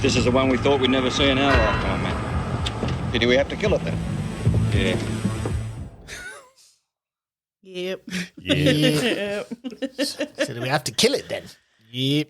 This is the one we thought we'd never see in our lifetime, man. Pity we have to kill it then. Yeah. Yep. Yep. So do we have to kill it then? Yep.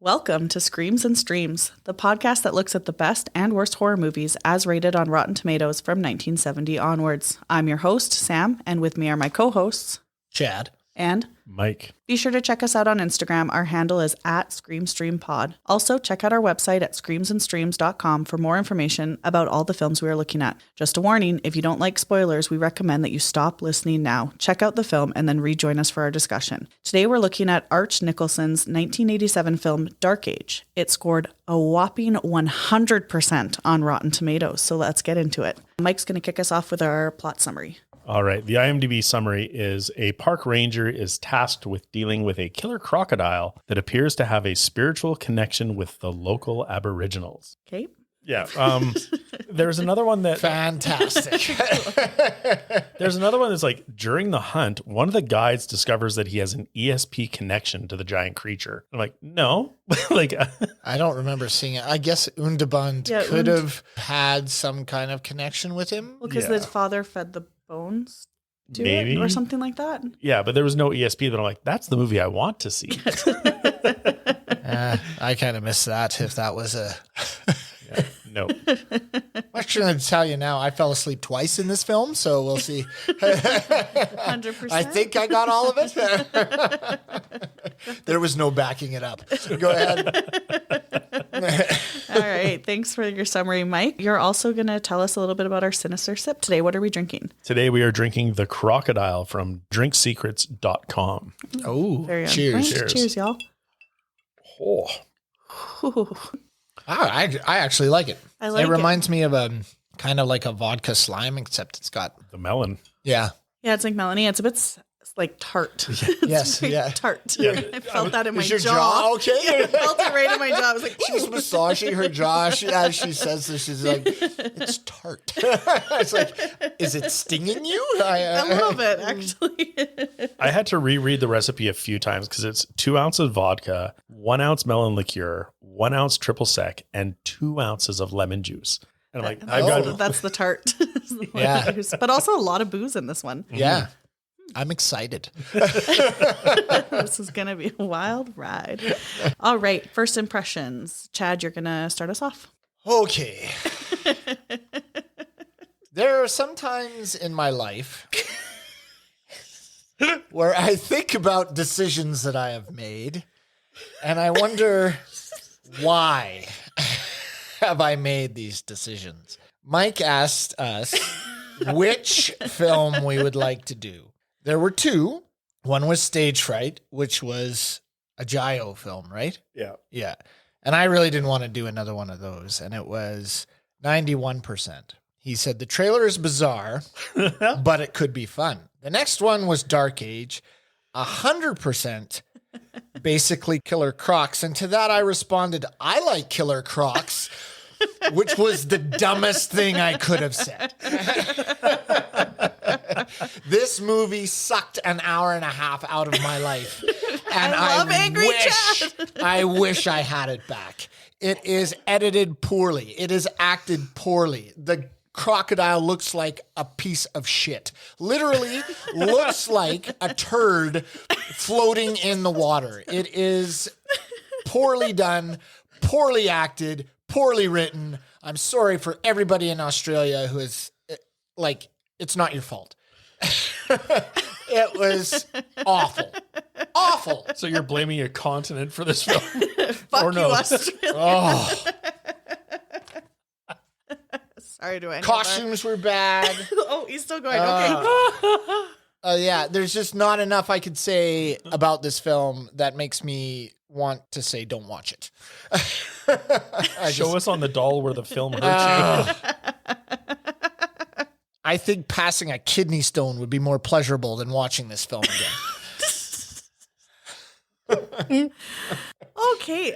Welcome to Screams and Streams, the podcast that looks at the best and worst horror movies as rated on Rotten Tomatoes from 1970 onwards. I'm your host, Sam, and with me are my co-hosts, Chad. And Mike. Be sure to check us out on Instagram. Our handle is @ScreamStreamPod. Also, check out our website at screamsandstreams.com for more information about all the films we are looking at. Just a warning, if you don't like spoilers, we recommend that you stop listening now. Check out the film and then rejoin us for our discussion. Today we're looking at Arch Nicholson's 1987 film Dark Age. It scored a whopping 100% on Rotten Tomatoes, so let's get into it. Mike's going to kick us off with our plot summary. All right. The IMDb summary is a park ranger is tasked with dealing with a killer crocodile that appears to have a spiritual connection with the local aboriginals. Okay. Yeah. There's another one that Fantastic. there's another one that's like during the hunt, one of the guides discovers that he has an ESP connection to the giant creature. I'm like, no, like I don't remember seeing it. I guess Undabund could have had some kind of connection with him. Well, because the father fed the bones to Maybe. it or something like that. yeah, but there was no ESP that I'm like, that's the movie I want to see. I kind of missed that if that was a... No. I'm going to tell you now, I fell asleep twice in this film, so we'll see. 100%. I think I got all of it. There was no backing it up. Go ahead. All right. Thanks for your summary, Mike. You're also going to tell us a little bit about our Sinister Sip today. What are we drinking? Today we are drinking the crocodile from drinksecrets.com. Oh, Very on cheers. point. Cheers, y'all. Oh. Ooh. I actually like it. I like it. Reminds me of a kind of like a vodka slime, except it's got The melon. yeah. Yeah, it's like Melanie. It's a bit like tart. It's Yes, very yeah. tart. Yeah. I felt that in my Is your jaw. jaw okay? I felt it right in my jaw. I was like, She's massaging her jaw. As she says this, she's like, it's tart. It's like, is it stinging you? a little bit, actually. I had to reread the recipe a few times because it's 2 ounces vodka, 1 ounce melon liqueur, 1 ounce triple sec, and 2 ounces of lemon juice. And I'm like, I've got That's the tart. Yeah. But also a lot of booze in this one. Yeah. I'm excited. This is going to be a wild ride. All right. First impressions. Chad, you're going to start us off. Okay. There are some times in my life where I think about decisions that I have made, and I wonder why have I made these decisions? Mike asked us which film we would like to do. There were two. One was Stage Fright, which was a Gio film, right? Yeah. Yeah. And I really didn't want to do another one of those. And it was 91%. He said the trailer is bizarre, but it could be fun. The next one was Dark Age, 100% basically Killer Crocs. And to that I responded, I like Killer Crocs, which was the dumbest thing I could have said. This movie sucked an hour and a half out of my life. And I love Angry Chad. I wish I had it back. It is edited poorly. It is acted poorly. The crocodile looks like a piece of shit. Literally looks like a turd floating in the water. It is poorly done, poorly acted, poorly written. I'm sorry for everybody in Australia who is like, it's not your fault. It was awful. Awful. So you're blaming a continent for this film? Fuck Or you, no? Australia. Oh, Sorry, do I know costumes were bad. that? Oh, he's still going. Okay. Yeah, there's just not enough I could say about this film that makes me want to say don't watch it. Show us on the doll where the film hurt you. I think passing a kidney stone would be more pleasurable than watching this film again. Okay.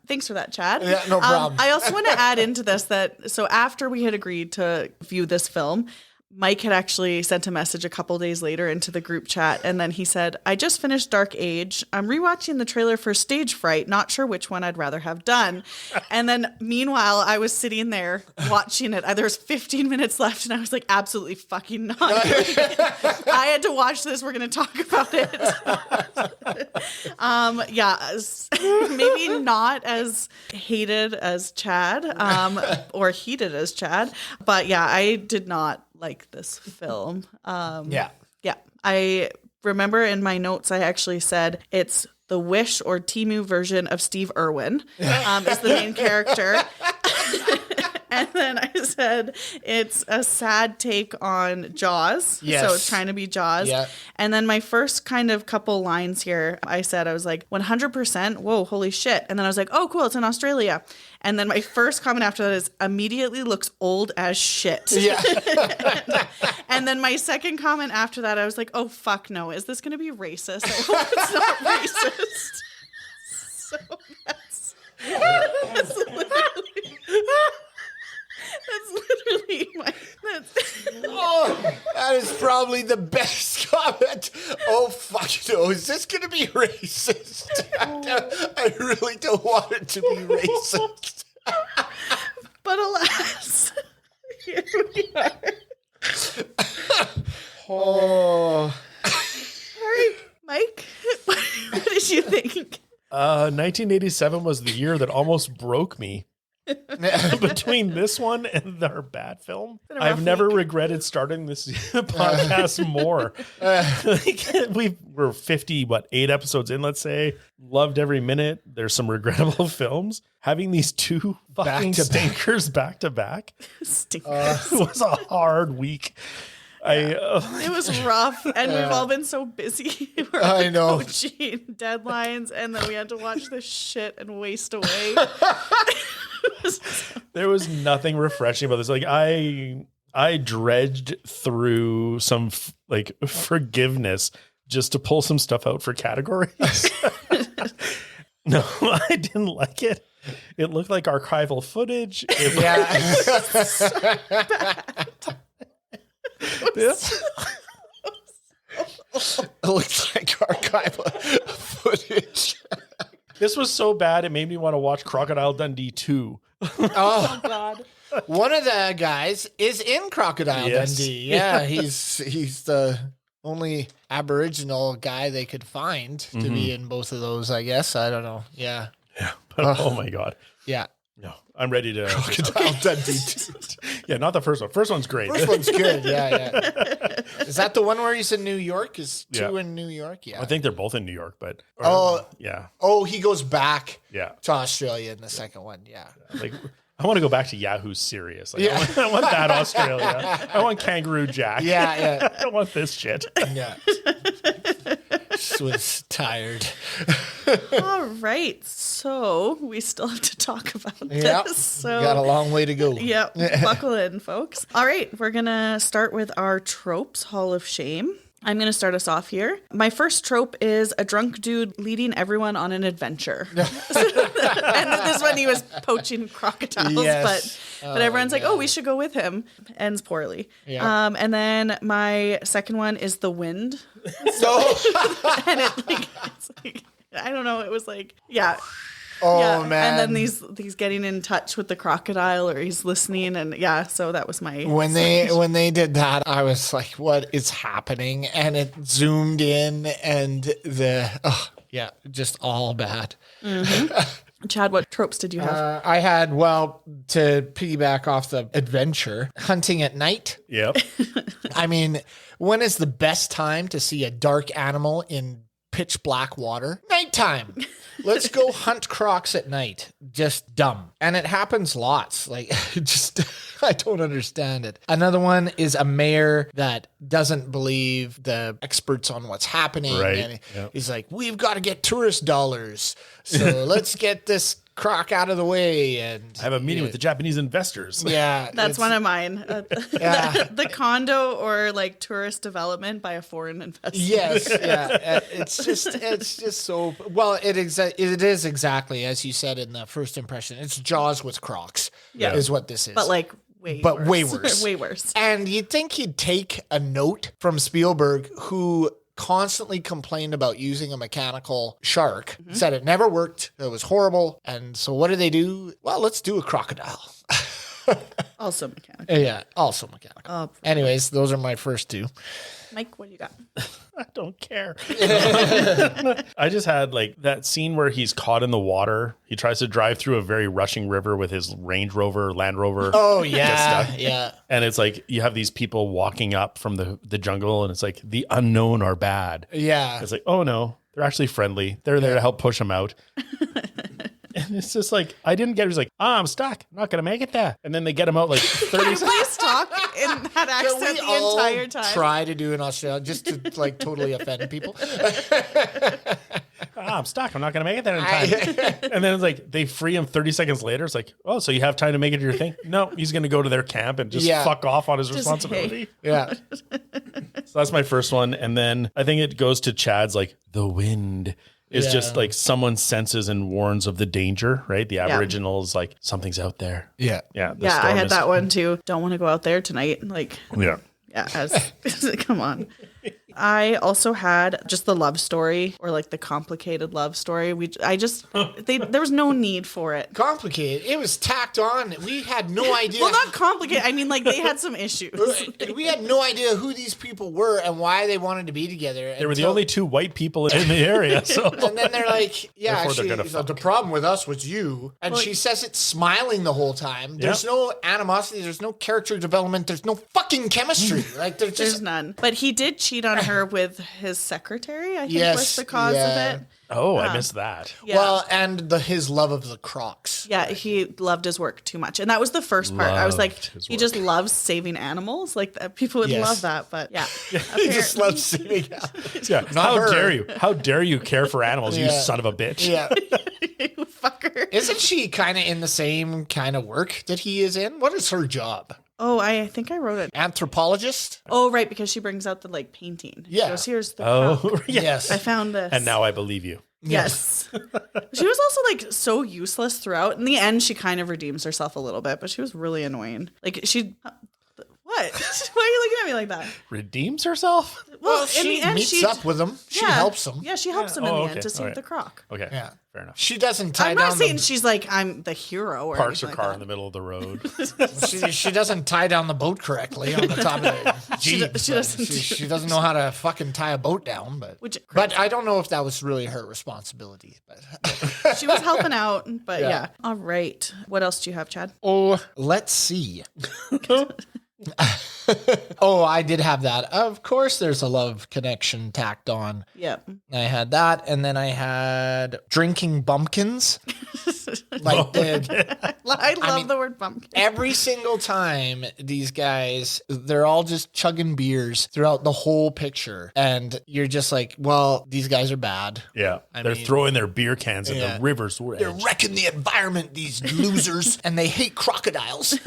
Thanks for that, Chad. Yeah, no problem. I also want to add into this that, so after we had agreed to view this film, Mike had actually sent a message a couple days later into the group chat, and then he said, I just finished Dark Age. I'm rewatching the trailer for Stage Fright, not sure which one I'd rather have done. And then meanwhile, I was sitting there watching it. There was 15 minutes left, and I was like, absolutely fucking not. I had to watch this. We're going to talk about it. Maybe not as hated as Chad, or heated as Chad, but yeah, I did not like this film. Yeah. I remember in my notes, I actually said it's the Wish or Temu version of Steve Irwin is the main character. And then I said it's a sad take on Jaws. Yes. So it's trying to be Jaws. Yeah. And then my first kind of couple lines here, I was like, 100%. Whoa, holy shit. And then I was like, oh, cool. It's in Australia. And then my first comment after that is immediately looks old as shit. Yeah. And then my second comment after that, I was like, oh, fuck no. Is this going to be racist? I hope it's not racist. So that's literally my. That is probably the best comment. Oh, fuck no. Is this going to be racist? I really don't want it to be racist. But alas, here we are. Oh. All right, Mike, what did you think? 1987 was the year that almost broke me. Between this one and our bad film, I've never regretted starting this podcast more. We're 8 episodes in, let's say. Loved every minute. There's some regrettable films. Having these two fucking stinkers back to back was a hard week. It was rough, and we've all been so busy. We're coaching deadlines, and then we had to watch this shit and waste away. There was nothing refreshing about this. Like I dredged through some forgiveness just to pull some stuff out for categories. No, I didn't like it. It looked like archival footage. It looks like archival footage. This was so bad, it made me want to watch Crocodile Dundee 2. Oh, God. One of the guys is in Crocodile Dundee. Yeah, he's the only Aboriginal guy they could find to be in both of those, I guess. I don't know. Yeah. Yeah. But, oh, my God. Yeah. No, I'm ready to. Crocodile Dundee 2. Yeah, not the first one. First one's great. First one's good. Yeah. Is that the one where he's in New York? Is 2 in New York? Yeah. I think they're both in New York, but. Yeah. Oh, he goes back to Australia in the second one. Yeah. Like, I want to go back to Yahoo's Serious. Like, I want that Australia. I want Kangaroo Jack. Yeah. I don't want this shit. Yeah. Just was tired. All right. So we still have to talk about this. So got a long way to go. Yep. Buckle in, folks. All right. We're going to start with our tropes Hall of Shame. I'm going to start us off here. My first trope is a drunk dude leading everyone on an adventure. And this one he was poaching crocodiles, but everyone's like, oh, we should go with him. Ends poorly. Yeah. And then my second one is the wind. And it's like, I don't know. It was like, Oh man! And then he's getting in touch with the crocodile, or he's listening, and so that was my when they did that, I was like, "What is happening?" And it zoomed in, and just all bad. Mm-hmm. Chad, what tropes did you have? I had to piggyback off the adventure, hunting at night. Yep. I mean, when is the best time to see a dark animal in pitch black water? Nighttime. Let's go hunt crocs at night. Just dumb. And it happens lots. Like, I don't understand it. Another one is a mayor that doesn't believe the experts on what's happening. Right. And he's like, we've got to get tourist dollars. So let's get this croc out of the way. And I have a meeting with the Japanese investors. Yeah. That's one of mine. The condo or like tourist development by a foreign investor. Yes. Yeah. It's just so, well, it is exactly as you said in the first impression. It's Jaws with crocs is what this is. But like way worse. Way worse. And you'd think he'd take a note from Spielberg, who constantly complained about using a mechanical shark, said it never worked, it was horrible. And so what do? Well, let's do a crocodile. Also mechanical. Yeah, also mechanical. Anyways, those are my first two. Mike, what do you got? I don't care. I just had like that scene where he's caught in the water. He tries to drive through a very rushing river with his Range Rover, Land Rover. Oh, yeah. Yeah. And it's like you have these people walking up from the jungle, and it's like the unknown are bad. Yeah. It's like, oh no, they're actually friendly. They're there to help push him out. And it's just like, I didn't get it. He's like, I'm stuck. I'm not going to make it there. And then they get him out like 30 seconds. Please talk in that accent the entire time. Try to do in Australia just to like totally offend people. I'm stuck. I'm not going to make it there in time. And then it's like, they free him 30 seconds later. It's like, oh, so you have time to make it to your thing? No, he's going to go to their camp and just fuck off on his responsibility. Yeah. So that's my first one. And then I think it goes to Chad's like, the wind is just like someone senses and warns of the danger, right? The Aboriginal is like, something's out there. Yeah. Yeah. Yeah, I had that one too. Don't want to go out there tonight. Like, Yeah. Come on. I also had just the love story, or like the complicated love story. There was no need for it. Complicated. It was tacked on. We had no idea. Well, not complicated. I mean, like they had some issues. We had no idea who these people were and why they wanted to be together. They were the only two white people in the area. So. And then they're like, yeah, Therefore they're gonna fuck. The problem with us was you. And she says it smiling the whole time. There's no animosity. There's no character development. There's no fucking chemistry. Like there's none. But he did cheat on her with his secretary, I think was the cause of it. Oh, I missed that. Yeah. Well, and his love of the Crocs. Yeah, he loved his work too much. And that was the first part. I was like, he just loves saving animals. Like people would love that. But yeah. He just loves saving animals. Yeah. How dare you? How dare you care for animals, you son of a bitch? Yeah. You fucker. Isn't she kind of in the same kind of work that he is in? What is her job? Oh, I think I wrote it. Anthropologist? Oh, right, because she brings out the like painting. Yeah. She goes, here's the croc. Yes. I found this. And now I believe you. Yes. She was also like so useless throughout. In the end, she kind of redeems herself a little bit, but she was really annoying. Like what? Why are you looking at me like that? Redeems herself? Well, in she the end, meets up with him. She helps him. Yeah, she helps him in the end to save the croc. Okay. Yeah. Fair enough. She doesn't tie I'm down not saying she's like, I'm the hero or Parks her anything car like in the middle of the road. she doesn't tie down the boat correctly on the top of the Jeep. She doesn't know how to fucking tie a boat down. But I don't know if that was really her responsibility. But she was helping out. But yeah. All right. What else do you have, Chad? Oh, let's see. Oh, I did have that. Of course, there's a love connection tacked on. Yep. I had that, and then I had drinking bumpkins. I love the word pumpkin. Every single time these guys, they're all just chugging beers throughout the whole picture, and you're just like, well, these guys are bad. Yeah, they're throwing their beer cans in the river's edge. They're wrecking the environment, these losers, and they hate crocodiles.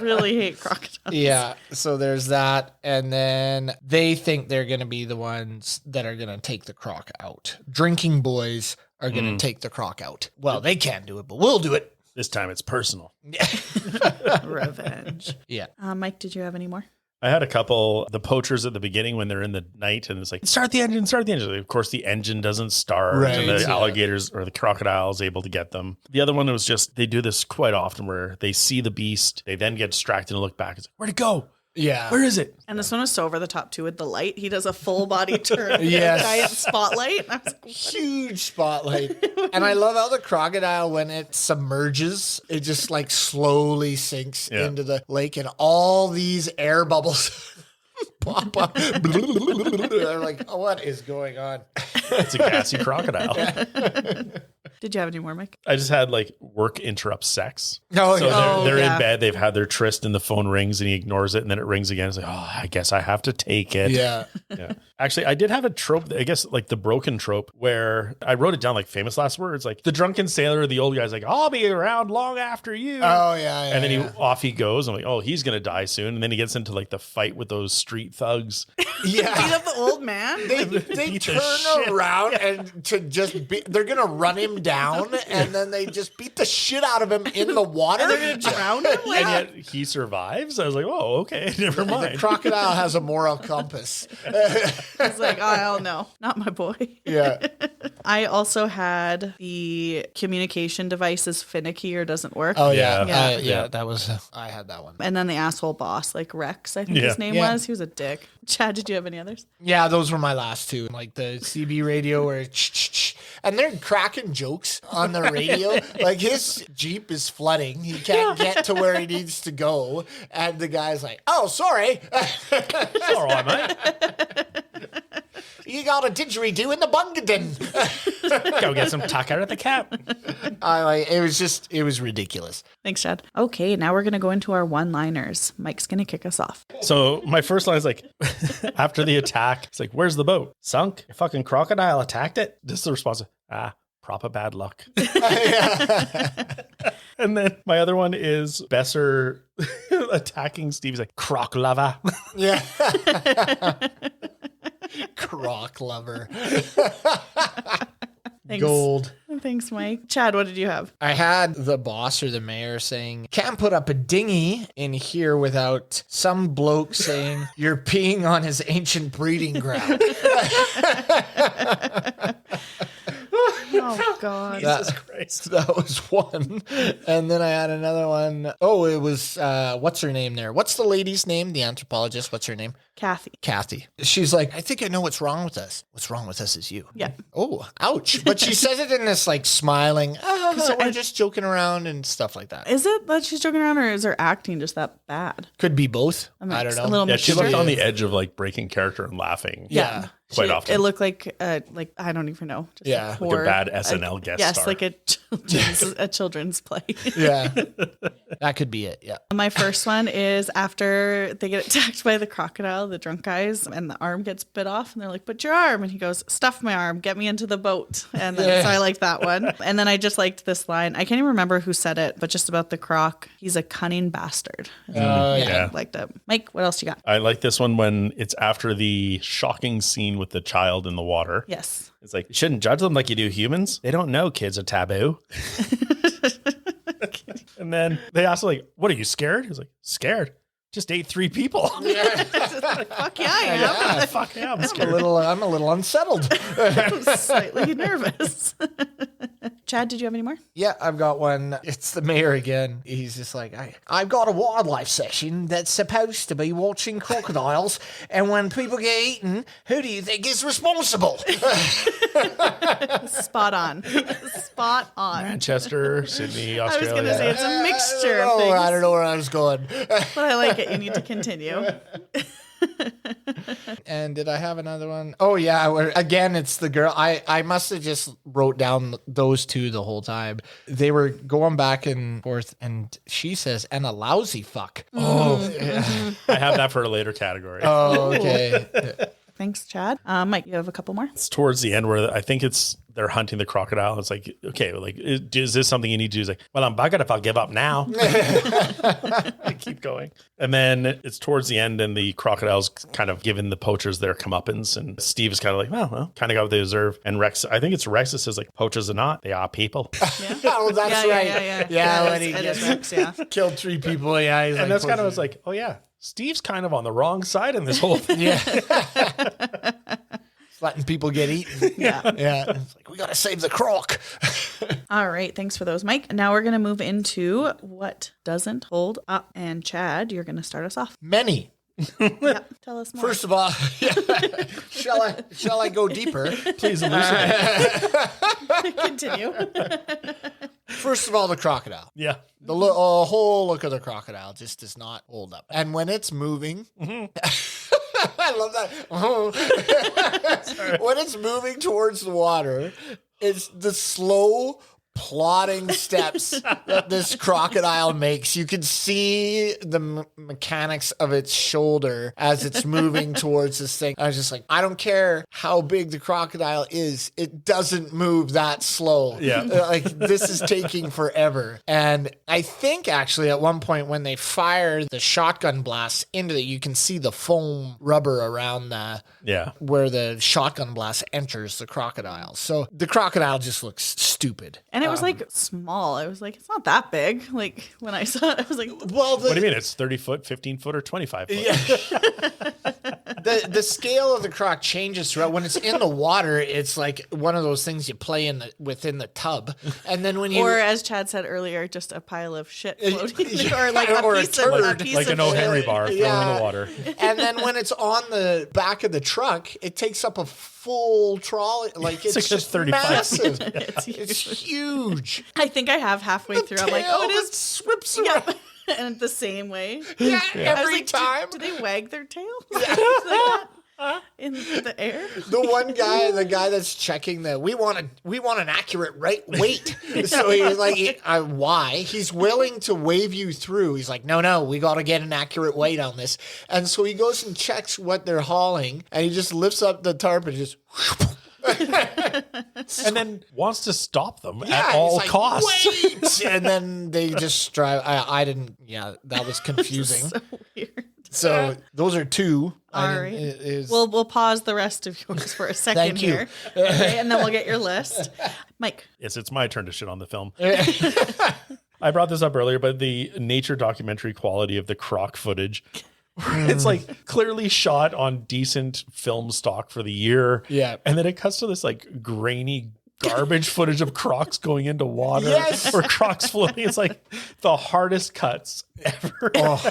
Really hate crocodiles. Yeah, so there's that. And then they think they're going to be the ones that are going to take the croc out. Drinking boys are going to take the croc out. Well, they can't do it, but we'll do it. This time it's personal. Revenge. Yeah. Mike, did you have any more? I had a couple, the poachers at the beginning when they're in the night and it's like, start the engine. Of course, the engine doesn't start and the alligators or the crocodile is able to get them. The other one was just, they do this quite often where they see the beast. They then get distracted and look back. It's like, where'd it go? Yeah. Where is it? And this one was so over the top too with the light. He does a full body turn with a giant spotlight. I was like, huge spotlight. And I love how the crocodile, when it submerges, it just like slowly sinks into the lake and all these air bubbles pop up. They're like, oh, what is going on? It's a gassy crocodile. Did you have any more, Mike? I just had like work interrupts sex. Oh, so they're in bed. They've had their tryst and the phone rings and he ignores it. And then it rings again. It's like, oh, I guess I have to take it. Yeah. Actually, I did have a trope, I guess like the broken trope where I wrote it down like famous last words. Like the drunken sailor, the old guy's like, I'll be around long after you. Oh, yeah. And then off he goes. I'm like, oh, he's going to die soon. And then he gets into like the fight with those street thugs. Yeah. Beat up the old man. They Beat the turn shit. around and to just they're gonna run him down, and then they just beat the shit out of him in the water. And they're gonna drown him. And yet he survives. I was like, oh, okay, never The mind. crocodile has a moral compass. He's like, oh hell no, not my boy. Yeah. I also had the communication device is finicky or doesn't work. Oh yeah. Yeah. Yeah. That was I had that one. And then the asshole boss, like Rex, I think his name Yeah. was. He was a dick. Chad, did you have any others? Yeah, those were my last two. Like the CB radio where and they're cracking jokes on the radio. Like his Jeep is flooding. He can't get to where he needs to go. And the guy's like, oh, sorry. It's all right, mate. You got a didgeridoo in the bungadin. Go get some tucker at the cap. It was ridiculous. Thanks, Chad. Okay, now we're gonna go into our one-liners. Mike's gonna kick us off. So my first line is like, after the attack, it's like, where's the boat? Sunk? A fucking crocodile attacked it? Just the response, proper bad luck. And then my other one is Besser attacking Steve. He's like, croc lover. Yeah. Croc lover. Thanks. Gold. Thanks, Mike. Chad, what did you have? I had the boss or the mayor saying, can't put up a dinghy in here without some bloke saying, you're peeing on his ancient breeding ground. Oh God. Jesus Christ. That was one. And then I had another one. Oh, it was, what's her name there? What's the lady's name? The anthropologist. What's her name? Kathy. She's like, I think I know what's wrong with us. What's wrong with us is you. Yeah. Oh, ouch. But she says it in this like smiling, we're just joking around and stuff like that. Is it that she's joking around, or is her acting just that bad? Could be both. A mix, I don't know. A little Yeah, she mixture. looked on the edge of like breaking character and laughing. Yeah. Quite often. It looked like I don't even know. Just Yeah. like Like a bad SNL guest yes, star. like a children's play. Yeah. That could be it. Yeah. My first one is after they get attacked by the crocodile, the drunk guys, and the arm gets bit off, and they're like, "But your arm," and he goes, "Stuff my arm, get me into the boat." And then, so I liked that one. And then I just liked this line. I can't even remember who said it, but just about the croc. He's a cunning bastard. Yeah. Liked it. Mike, what else you got? I like this one when it's after the shocking scene with the child in the water. Yes. It's like, you shouldn't judge them like you do humans. They don't know kids are taboo. And then they ask, like, what are you, scared? He's like, scared? Just ate 3 people. Fuck yeah, I am. Fuck yeah, I'm I'm scared. a little unsettled. I'm slightly nervous. Chad, did you have any more? Yeah, I've got one. It's the mayor again. He's just like, I've got a wildlife session that's supposed to be watching crocodiles, and when people get eaten, who do you think is responsible? Spot on. Spot on. Manchester, Sydney, I was Australia. going to say it's a mixture of Oh, things, I don't know where I was going. but I like it. You need to continue. And did I have another one? Oh yeah, again it's the girl. I must have just wrote down those two the whole time. They were going back and forth, and she says, "And a lousy fuck." Oh, I have that for a later category. oh, okay. Thanks, Chad. Mike, you have a couple more? It's towards the end where I think they're hunting the crocodile. It's like, okay, like, is this something you need to do? It's like, well, I'm buggered if I'll give up now. I keep going. And then it's towards the end, and the crocodile's kind of giving the poachers their comeuppance. And Steve is kind of like, well, kind of got what they deserve. And Rex, I think it's Rex that says, like, poachers are not, they are people. Oh, that's right. Yeah, when he it is Rex, yeah. killed 3 people. Yeah, he's And that's kind of, I was like, oh, yeah, Steve's kind of on the wrong side in this whole thing. yeah. Letting people get eaten. Yeah. Yeah. It's like, we got to save the croc. All right. Thanks for those, Mike. Now we're going to move into what doesn't hold up. And Chad, you're going to start us off. Many. Yep. Tell us more. First of all, shall I go deeper? Please elucidate. Continue. First of all, the crocodile. Yeah. The whole look of the crocodile just does not hold up. And when it's moving, I love that. When it's moving towards the water, it's the slow plodding steps that this crocodile makes. You can see the mechanics of its shoulder as it's moving towards this thing. I was just like, I don't care how big the crocodile is, it doesn't move that slow. Yeah. Like, this is taking forever. And I think actually at one point when they fire the shotgun blast into it, you can see the foam rubber around where the shotgun blast enters the crocodile. So the crocodile just looks stupid. And it was like small. I was like, it's not that big. Like when I saw it, I was like, well, what do you mean? It's 30 foot, 15 foot, or 25 foot? Yeah. The scale of the croc changes throughout. When it's in the water, it's like one of those things you play within the tub. And then when you, or as Chad said earlier, just a pile of shit floating, or like a or a piece turd. of a piece Like of an O. shit. Henry bar thrown in the water. And then when it's on the back of the truck, it takes up a full trolley. Like it's like just 35 massive. It's huge. It's huge. I think I have halfway through. I'm like, oh, it is. Swips Yeah. around. And the same way. Yeah, I was every like, time. Do they wag their tail? Like that in the air? The one guy, the guy that's checking we want an accurate weight. So he's like, why? He's willing to wave you through. He's like, no, we got to get an accurate weight on this. And so he goes and checks what they're hauling, and he just lifts up the tarp and just. And then wants to stop them Yeah, at all he's like, costs. Wait! And then they just drive. I didn't. Yeah, that was confusing. So weird. So those are two. All right. We'll pause the rest of yours for a second Thank you. here. Okay, and then we'll get your list. Mike. Yes, it's my turn to shit on the film. I brought this up earlier, but the nature documentary quality of the croc footage. It's like clearly shot on decent film stock for the year. Yeah. And then it cuts to this like grainy garbage footage of crocs going into water Yes. or crocs floating. It's like the hardest cuts ever. Oh.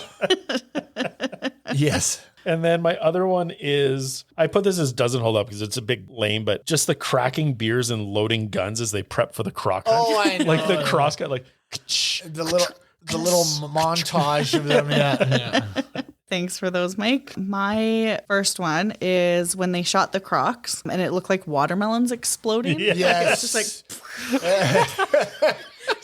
Yes. And then my other one is, I put this as doesn't hold up because it's a big lame, but just the cracking beers and loading guns as they prep for the croc hunt. Oh, I know. Like the crocs got like The little montage of them. Yeah. Thanks for those, Mike. My first one is when they shot the crocs and it looked like watermelons exploding. Yes. It's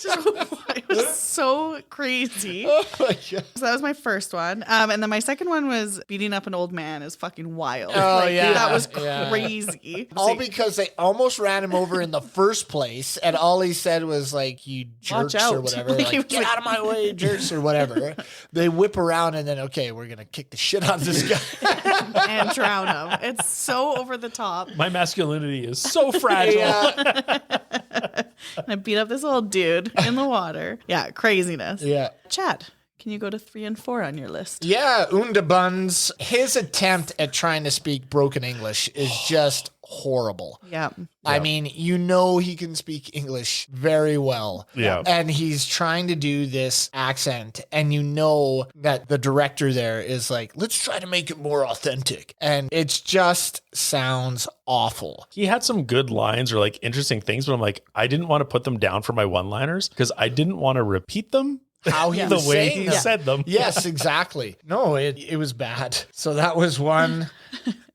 just like, it was so crazy. Oh my God. So that was my first one. And then my second one was beating up an old man is fucking wild. Oh, yeah. That was Yeah. crazy. All because they almost ran him over in the first place, and all he said was like, "You jerks" Watch out. or whatever. Like, he Like, was get like- out of my way, jerks, or whatever. They whip around, and then okay, we're gonna kick the shit out of this guy. And drown him. It's so over the top. my masculinity is so fragile. Yeah. And I beat up this old dude in the water. Yeah, craziness. Yeah. Chad, can you go to 3 and 4 on your list? Yeah, Undabuns, his attempt at trying to speak broken English is just horrible. Yeah. I mean, he can speak English very well. Yeah. And he's trying to do this accent, and you know that the director there is like, let's try to make it more authentic. And it just sounds awful. He had some good lines or like interesting things, but I'm like, I didn't want to put them down for my one-liners because I didn't want to repeat them. How he the was way saying he them. said them. Yes, exactly. No, it was bad. So that was one.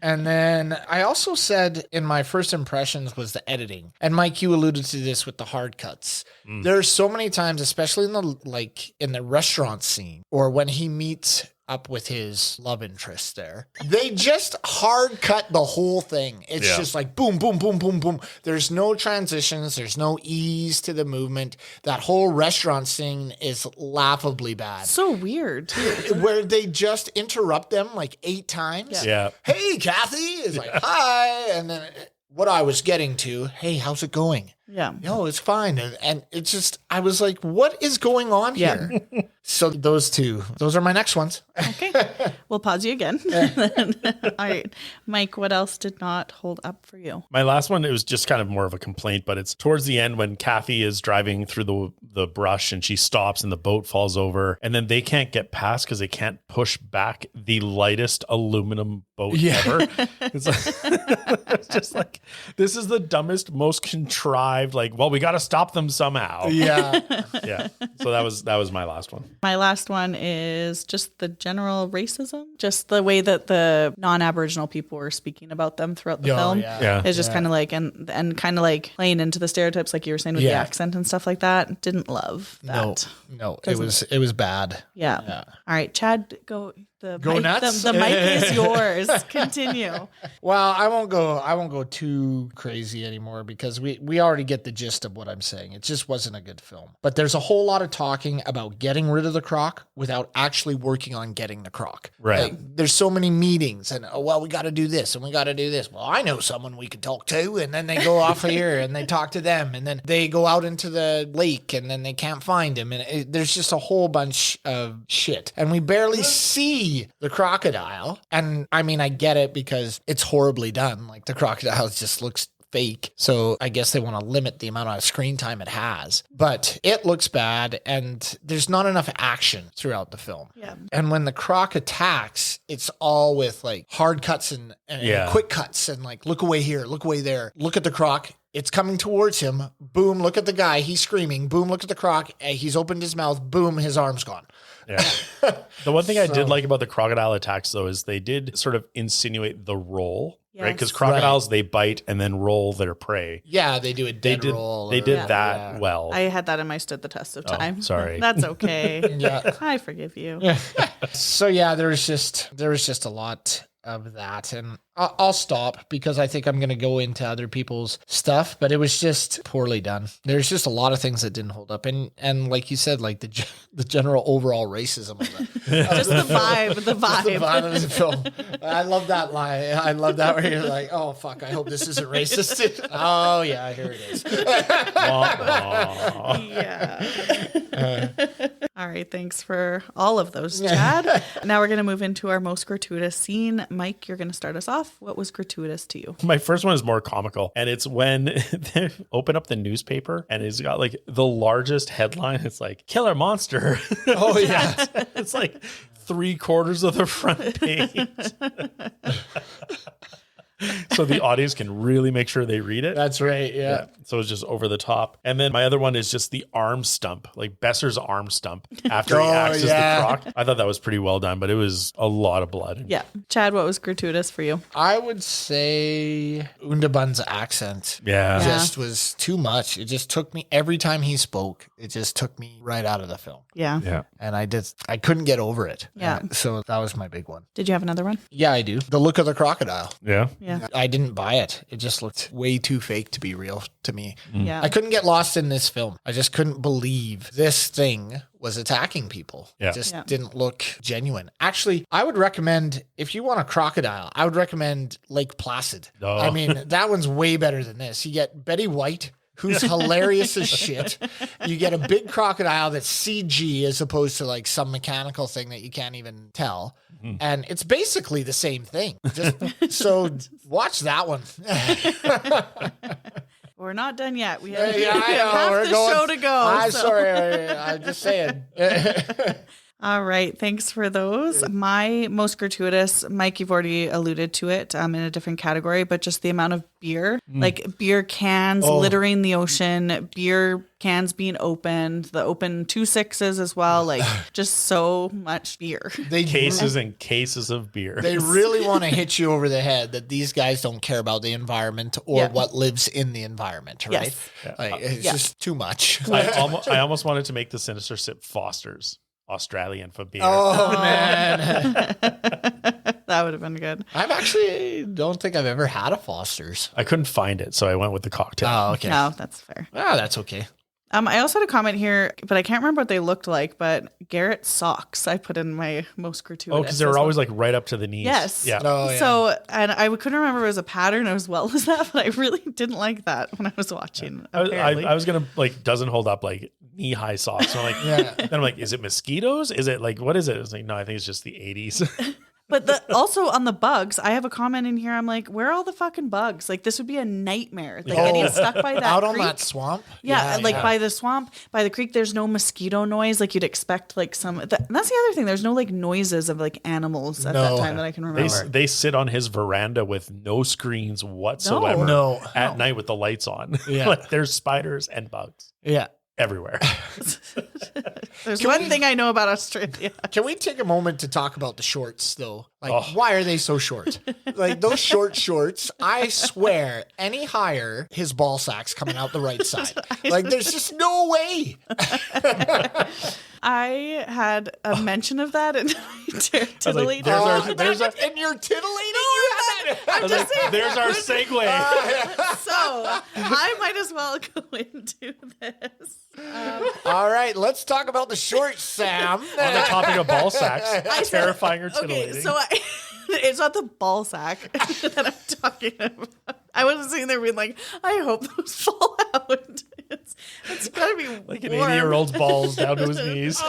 And then I also said in my first impressions was the editing. And Mike, you alluded to this with the hard cuts. There are so many times, especially in the restaurant scene or when he meets up with his love interest there. They just hard cut the whole thing. It's just like boom, boom, boom, boom, boom. There's no transitions. There's no ease to the movement. That whole restaurant scene is laughably bad. So weird, too. Where they just interrupt them like 8 times. Yeah. Hey, Kathy is like, hi. And then what I was getting to, hey, how's it going? Yeah. No, it's fine. And it's just, I was like, what is going on here? So those are my next ones. Okay. We'll pause you again. All right. Mike, what else did not hold up for you? My last one, it was just kind of more of a complaint, but it's towards the end when Kathy is driving through the brush and she stops and the boat falls over and then they can't get past because they can't push back the lightest aluminum boat ever. It's just like, this is the dumbest, most contrived arrived. Like, well, we got to stop them somehow. Yeah. Yeah. So that was my last one. My last one is just the general racism, just the way that the non-Aboriginal people were speaking about them throughout the film. Yeah. It's just kind of like, and kind of like playing into the stereotypes, like you were saying with the accent and stuff like that. Didn't love that. No, it was bad. Yeah. All right, Chad, go. Go mic, nuts. The mic is yours. Continue. Well, I won't go too crazy anymore because we already get the gist of what I'm saying. It just wasn't a good film. But there's a whole lot of talking about getting rid of the croc without actually working on getting the croc. Right. Like, there's so many meetings and we got to do this and we got to do this. Well, I know someone we could talk to, and then they go off here and they talk to them, and then they go out into the lake and then they can't find him, and there's just a whole bunch of shit, and we barely see the crocodile. And I mean, I get it because it's horribly done. Like, the crocodile just looks fake. So I guess they want to limit the amount of screen time it has. But it looks bad, and there's not enough action throughout the film. Yeah. And when the croc attacks, it's all with like hard cuts and quick cuts and like, look away here, look away there. Look at the croc. It's coming towards him. Boom, look at the guy. He's screaming. Boom, look at the croc. He's opened his mouth. Boom, his arm's gone. Yeah. The one thing I did like about the crocodile attacks, though, is they did sort of insinuate the roll, right? Because crocodiles, they bite and then roll their prey. Yeah, they do a dead roll. They did that well. I had that in my stood the test of time. Sorry. That's okay. Yeah. I forgive you. So yeah, there was just a lot of that, and I'll stop because I think I'm going to go into other people's stuff, but it was just poorly done. There's just a lot of things that didn't hold up, and like you said, like the general overall racism of it. Just the vibe. The vibe of the film. I love that line. I love that where you're like, oh fuck, I hope this isn't racist. Oh yeah, here it is. Yeah. All right, thanks for all of those, Chad. Now we're going to move into our most gratuitous scene. Mike, you're going to start us off. What was gratuitous to you? My first one is more comical, and it's when they open up the newspaper and it's got like the largest headline. It's like killer monster. Oh yeah. It's like 3/4 of the front page. So the audience can really make sure they read it. That's right. Yeah. So it's just over the top. And then my other one is just the arm stump, like Besser's arm stump after he axes the croc. I thought that was pretty well done, but it was a lot of blood. Yeah. Chad, what was gratuitous for you? I would say Undabun's accent just was too much. It just took me, every time he spoke, it just took me right out of the film. Yeah. Yeah. And I couldn't get over it. Yeah. So that was my big one. Did you have another one? Yeah, I do. The look of the crocodile. Yeah. Yeah. I didn't buy it. It just looked way too fake to be real to me. Yeah. I couldn't get lost in this film. I just couldn't believe this thing was attacking people. Yeah. It just didn't look genuine. Actually, I would recommend, if you want a crocodile, I would recommend Lake Placid. Oh. I mean, that one's way better than this. You get Betty White, who's hilarious as shit. You get a big crocodile that's CG as opposed to like some mechanical thing that you can't even tell. And it's basically the same thing. So watch that one. We're not done yet. We have, I know. half the show to go. I'm so. sorry. I'm just saying. All right. Thanks for those. My most gratuitous, Mike, you've already alluded to it in a different category, but just the amount of beer, like beer cans littering the ocean, beer cans being opened, the open 2 6s as well. Like just so much beer. Cases and cases of beer. They really want to hit you over the head that these guys don't care about the environment or what lives in the environment, right? Yes. Like, it's just too much. I almost wanted to make the Sinister sip Foster's Australian for beer. Oh, man. That would have been good. I've actually don't think I've ever had a Foster's. I couldn't find it, so I went with the cocktail. Oh, okay. No, that's fair. That's okay. I also had a comment here, but I can't remember what they looked like, but Garrett socks I put in my most gratuitous. Oh, because they were always like right up to the knees. Yes. Yeah. Oh, yeah. So, and I couldn't remember if it was a pattern as well as that, but I really didn't like that when I was watching. I was going to like, doesn't hold up like knee high socks. So I'm like, then I'm like, is it mosquitoes? Is it like, what is it? It's like, no, I think it's just the 80s. But also on the bugs, I have a comment in here. I'm like, where are all the fucking bugs? Like, this would be a nightmare. Like, getting stuck by that Out on creek. that swamp? Yeah, by the swamp, by the creek, there's no mosquito noise. Like, you'd expect, like, and that's the other thing. There's no, like, noises of, like, animals at that time that I can remember. They sit on his veranda with no screens whatsoever at night with the lights on. Yeah. Like, there's spiders and bugs. Yeah. Everywhere. There's one thing I know about Australia. Can we take a moment to talk about the shorts, though? Like, why are they so short? Like, those shorts, I swear, any higher, his ball sack's coming out the right side. Like, there's just no way. I had a mention of that in titillating. And you're titillating? I'm just saying. There's our segue. So I might as well go into this. All right, let's talk about the shorts, Sam. On the topic of ball sacks, terrifying or titillating. Okay, so it's not the ball sack that I'm talking about. I wasn't sitting there being like, I hope those fall out. It's gotta be like an warm. 80-year-old's balls down to his knees.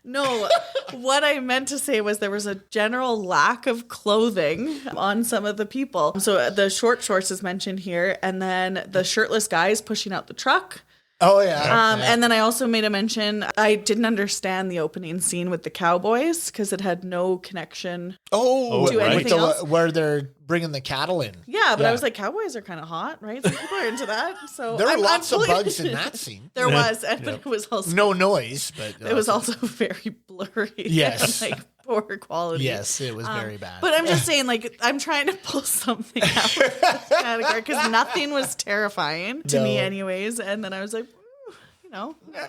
No, what I meant to say was there was a general lack of clothing on some of the people. So the short shorts is mentioned here, and then the shirtless guys pushing out the truck. Oh, yeah. And then I also made a mention, I didn't understand the opening scene with the cowboys because it had no connection to anything else. Where they're bringing the cattle in. Yeah, but I was like, cowboys are kind of hot, right? Some people are into that. So there were lots of bugs in that scene. There was, but it was also... No noise, but... It was also very blurry. Yes. And, like, poor quality. Yes, it was very bad. But I'm just saying, like, I'm trying to pull something out of this category because nothing was terrifying to me anyways. And then I was like,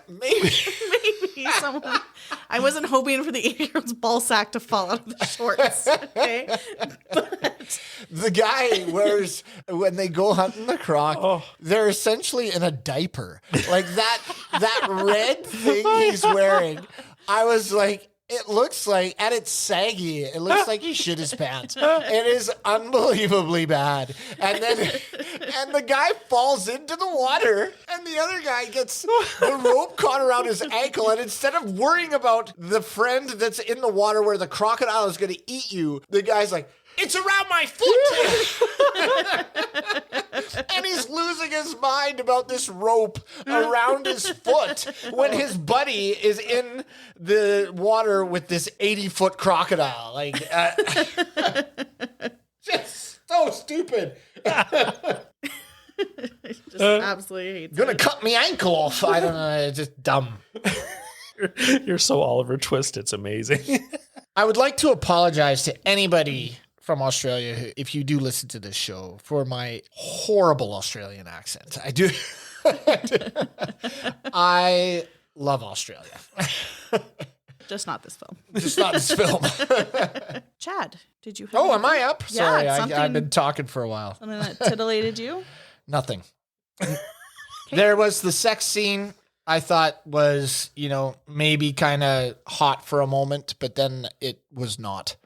maybe someone. I wasn't hoping for the 80-year-old's ball sack to fall out of the shorts. Okay, but the guy wears when they go hunting the croc. They're essentially in a diaper, like that red thing he's wearing. I was like, it looks like, and it's saggy. It looks like he shit his pants. It is unbelievably bad. And the guy falls into the water, and the other guy gets the rope caught around his ankle. And instead of worrying about the friend that's in the water where the crocodile is going to eat you, the guy's like, it's around my foot. And he's losing his mind about this rope around his foot when his buddy is in the water with this 80-foot crocodile. Like, just so stupid. just absolutely hate Gonna cut me ankle off. I don't know. It's just dumb. You're so Oliver Twist. It's amazing. I would like to apologize to anybody from Australia, if you do listen to this show, for my horrible Australian accent. I do. I love Australia. Just not this film. Just not this film. Chad, did you have Oh, am I up? Sorry, Yeah, I've been talking for a while. something that titillated you? Nothing. There was the sex scene I thought was, maybe kind of hot for a moment, but then it was not.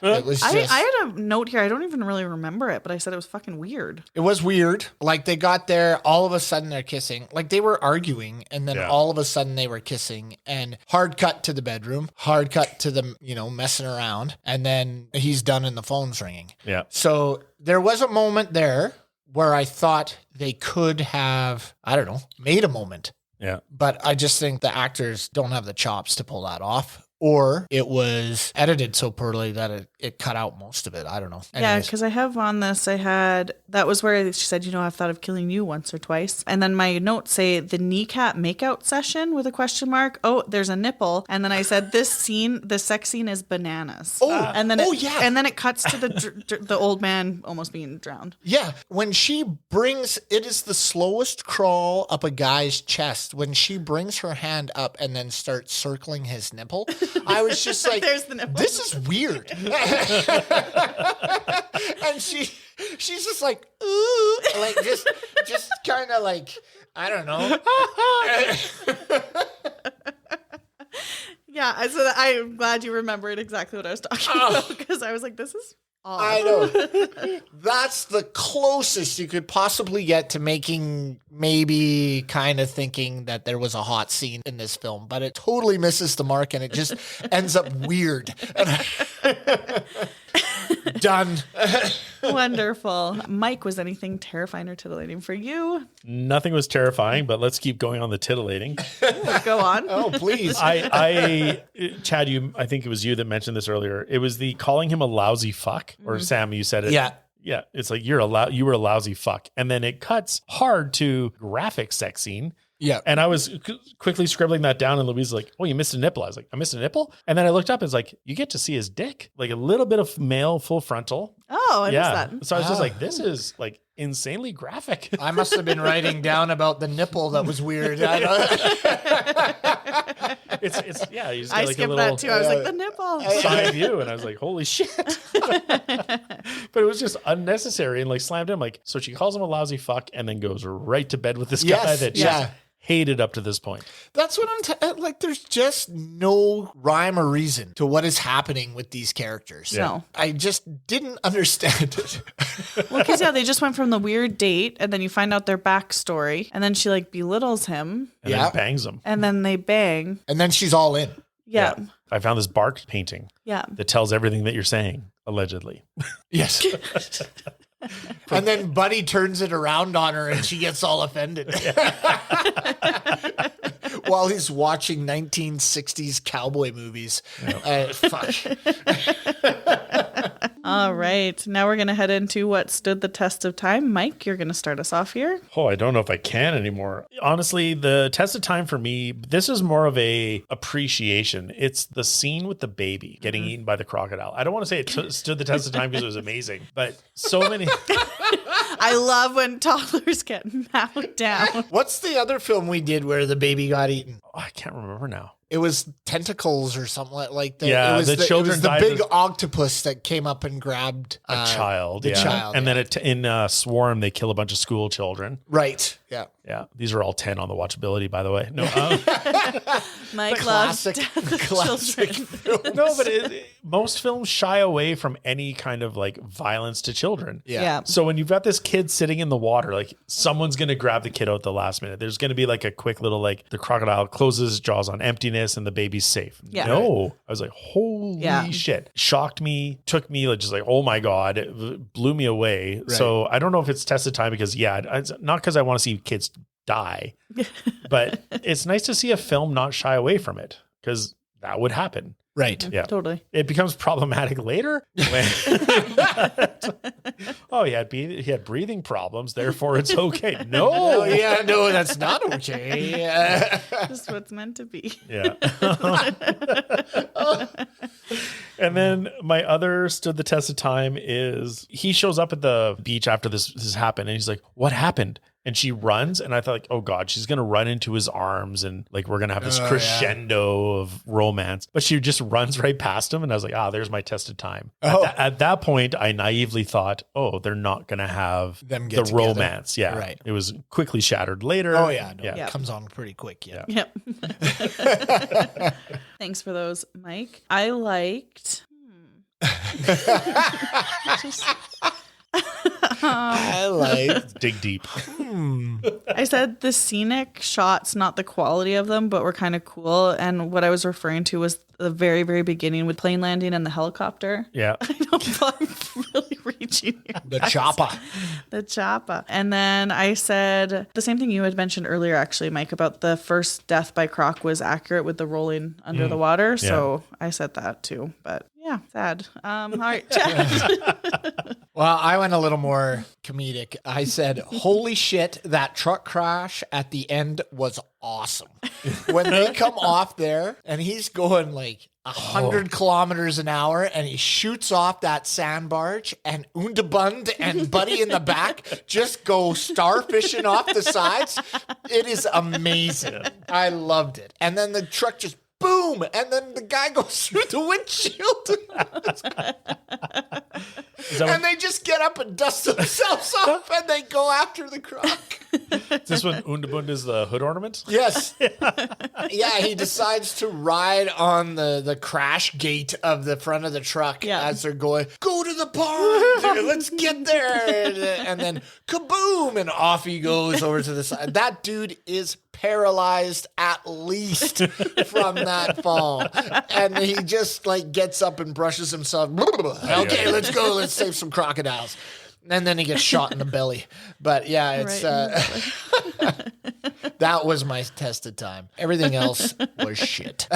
It was just, I had a note here. I don't even really remember it, but I said it was fucking weird. It was weird. Like, they got there, all of a sudden they're kissing. Like, they were arguing, and then all of a sudden they were kissing. And hard cut to the bedroom, hard cut to them, messing around. And then he's done and the phone's ringing. Yeah. So there was a moment there where I thought they could have, I don't know, made a moment. Yeah. But I just think the actors don't have the chops to pull that off. Or it was edited so poorly that it cut out most of it. I don't know. Yeah, Anyways. because I have on this, that was where she said, I've thought of killing you once or twice. And then my notes say the kneecap makeout session with a question mark. Oh, there's a nipple. And then I said the sex scene is bananas. And then it cuts to the old man almost being drowned. Yeah. When she brings, it is the slowest crawl up a guy's chest. When she brings her hand up and then starts circling his nipple, I was just like, There's the nipple. This is weird. And she's just like, ooh, like just kind of like, I don't know. Yeah, so I'm glad you remembered exactly what I was talking about because I was like, this is I know. That's the closest you could possibly get to making maybe kind of thinking that there was a hot scene in this film, but it totally misses the mark and it just ends up weird. Done. Wonderful. Mike, was anything terrifying or titillating for you? Nothing was terrifying, but let's keep going on the titillating. Go on. Oh, please. Chad, I think it was you that mentioned this earlier. It was the calling him a lousy fuck, or Sam, you said it. Yeah. Yeah. It's like, you were a lousy fuck. And then it cuts hard to graphic sex scene. Yeah. And I was quickly scribbling that down, and Louise was like, oh, you missed a nipple. I was like, I missed a nipple? And then I looked up, and it's like, you get to see his dick, like a little bit of male full frontal. Oh, I missed that. So I was just like, this is like insanely graphic. I must have been writing down about the nipple that was weird. I He's got I like skipped a little that too. I was like, the nipple. side view, and I was like, holy shit. But it was just unnecessary and like slammed him. Like, so she calls him a lousy fuck and then goes right to bed with this guy that she's hated up to this point. That's what I'm like. There's just no rhyme or reason to what is happening with these characters. No. I just didn't understand it. Well, because they just went from the weird date, and then you find out their backstory, and then she like belittles him, And then bangs him. and then they bang. And then she's all in. Yeah. I found this bark painting Yeah. that tells everything that you're saying, allegedly. Yes. And then Buddy turns it around on her and she gets all offended. While he's watching 1960s cowboy movies. Fuck. All right. Now we're going to head into what stood the test of time. Mike, you're going to start us off here. Oh, I don't know if I can anymore. Honestly, the test of time for me, this is more of a appreciation. It's the scene with the baby getting eaten by the crocodile. I don't want to say it stood the test of time because it was amazing, but so many. I love when toddlers get mowed down. What's the other film we did where the baby got eaten? Oh, I can't remember now. It was Tentacles or something like that. Yeah, it was the children it was the died big as- octopus that came up and grabbed A child. The child. And then in Swarm, they kill a bunch of school children. Right. Yeah. Yeah. These are all 10 on the watchability, by the way. No, Mike loves Classic children. film. no, but most films shy away from any kind of like violence to children. Yeah. So when you've got this kid sitting in the water, like someone's going to grab the kid out at the last minute. There's going to be like a quick little, like the crocodile closes his jaws on emptiness and the baby's safe. Yeah. No, I was like, holy shit. Shocked me, took me like, just like, oh my God, it blew me away. Right. So I don't know if it's tested time because it's not because I want to see kids die, but it's nice to see a film not shy away from it because that would happen. Right. Yeah. Totally. It becomes problematic later. When he had breathing problems, therefore it's okay. No. Oh, yeah, no, that's not okay. Just what's meant to be. Yeah. And then my other stood the test of time is he shows up at the beach after this happened and he's like, what happened? And she runs and I thought like, oh God, she's going to run into his arms and like, we're going to have this crescendo of romance, but she just runs right past him. And I was like, there's my test of time. At that point, I naively thought, they're not going to have Them the get together. romance. Yeah. Right. It was quickly shattered later. Oh, yeah. No, Yeah. It comes on pretty quick. Yeah. Yep. Thanks for those, Mike. I liked. I like. Dig deep. I said the scenic shots, not the quality of them, but were kind of cool. And what I was referring to was the very, very beginning with plane landing and the helicopter. Yeah. I know, but I'm really reaching here. The chopper. The choppa. And then I said the same thing you had mentioned earlier, actually, Mike, about the first death by croc was accurate with the rolling under the water. So I said that too. But yeah, sad. All right. Well, I went a little more comedic. I said, holy shit, that truck crash at the end was awesome. When they come off there and he's going like 100 kilometers an hour and he shoots off that sand barge and Undabund and Buddy in the back just go starfishing off the sides. It is amazing. I loved it. And then the truck just boom kaboom, and then the guy goes through the windshield. And they just get up and dust themselves off, and they go after the croc. Is this when Undabund is the hood ornament? Yes. Yeah, he decides to ride on the crash gate of the front of the truck as they're going, go to the barn, let's get there. And then kaboom, and off he goes over to the side. That dude is paralyzed at least from that fall. And he just like gets up and brushes himself. Okay, let's go. Let's save some crocodiles. And then he gets shot in the belly. But yeah, it's that was my tested time. Everything else was shit.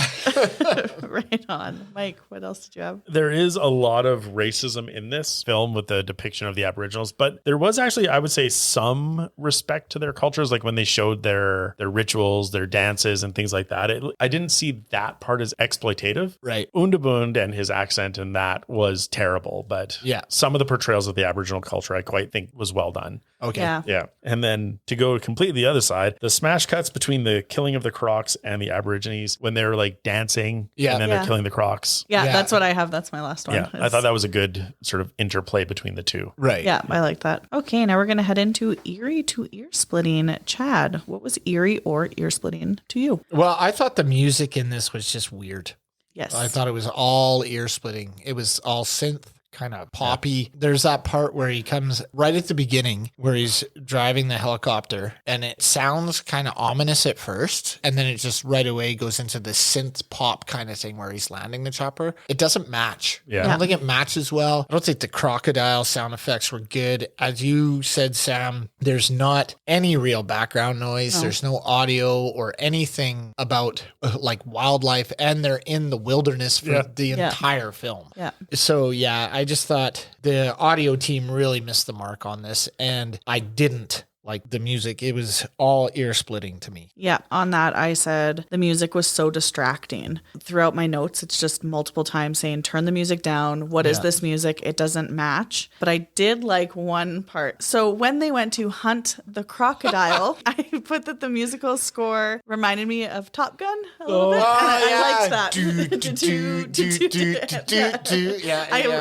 Right on. Mike, what else did you have? There is a lot of racism in this film with the depiction of the Aboriginals, but there was actually, I would say, some respect to their cultures, like when they showed their rituals, their dances, and things like that. I didn't see that part as exploitative. Right. Undabund and his accent and that was terrible, but some of the portrayals of the Aboriginal culture I quite think was well done. Okay. Yeah. And then to go completely the other side, the smash cuts between the killing of the crocs and the Aborigines when they're like dancing and then they're killing the crocs. Yeah, that's what I have. That's my last one. Yeah, I thought that was a good sort of interplay between the two. Right. Yeah, I like that. Okay, now we're going to head into eerie to ear splitting. Chad, what was eerie or ear splitting to you? Well, I thought the music in this was just weird. Yes. I thought it was all ear splitting. It was all synth, kind of poppy. There's that part where he comes right at the beginning where he's driving the helicopter and it sounds kind of ominous at first. And then it just right away goes into the synth pop kind of thing where he's landing the chopper. It doesn't match. Yeah. I don't think it matches well. I don't think the crocodile sound effects were good. As you said, Sam, there's not any real background noise. No. There's no audio or anything about like wildlife, and they're in the wilderness for the entire film. Yeah. So I just thought the audio team really missed the mark on this, and I didn't like the music. It was all ear splitting to me. Yeah, on that I said the music was so distracting. Throughout my notes, it's just multiple times saying, turn the music down. What is this music? It doesn't match. But I did like one part. So when they went to hunt the crocodile, I put that the musical score reminded me of Top Gun a little bit. And I liked that.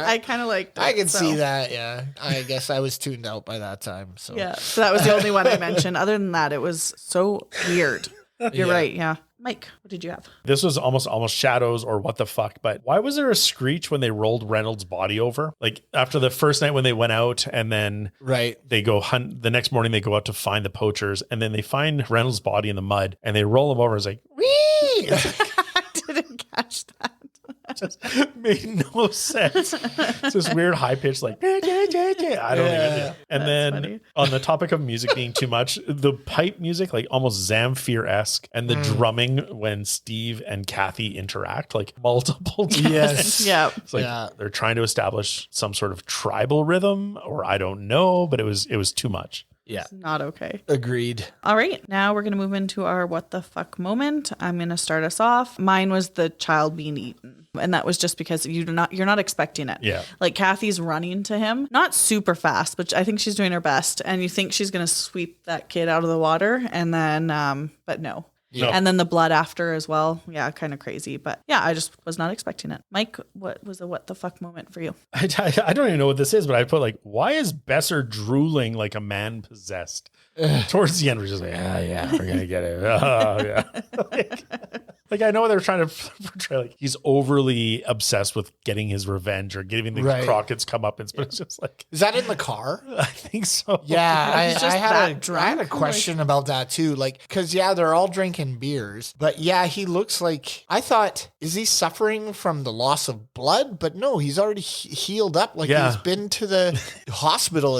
I kind of liked it. I can see that, yeah. I guess I was tuned out by that time. So so that was the only one I mentioned. Other than that, it was so weird. You're right. Yeah. Mike, what did you have? This was almost shadows or what the fuck, but why was there a screech when they rolled Reynolds' body over? Like after the first night when they went out and then they go hunt, the next morning they go out to find the poachers and then they find Reynolds' body in the mud and they roll him over. It's like, wee! I didn't catch that. Just made no sense. It's this weird high pitch, like I don't even. And then funny. On the topic of music being too much, the pipe music, like almost Zamfir-esque, and the drumming when Steve and Kathy interact, like multiple times. Yes, It's like they're trying to establish some sort of tribal rhythm, or I don't know, but it was too much. Yeah. It's not okay. Agreed. All right. Now we're going to move into our what the fuck moment. I'm going to start us off. Mine was the child being eaten. And that was just because you're not expecting it. Yeah. Like Kathy's running to him, not super fast, but I think she's doing her best. And you think she's going to sweep that kid out of the water. And then, but no. Yeah. And then the blood after as well. Yeah, kind of crazy. But yeah, I just was not expecting it. Mike, what was a what the fuck moment for you? I don't even know what this is, but I put like, why is Besser drooling like a man possessed? Towards the end, we're just like, we're going to get it. Like, I know they're trying to portray like he's overly obsessed with getting his revenge or getting the Crockett's comeuppance, but it's just like, is that in the car? I think so. Yeah, I had a question about that too. Like, because they're all drinking beers, but he looks like, I thought, is he suffering from the loss of blood? But no, he's already healed up. Like he's been to the hospital.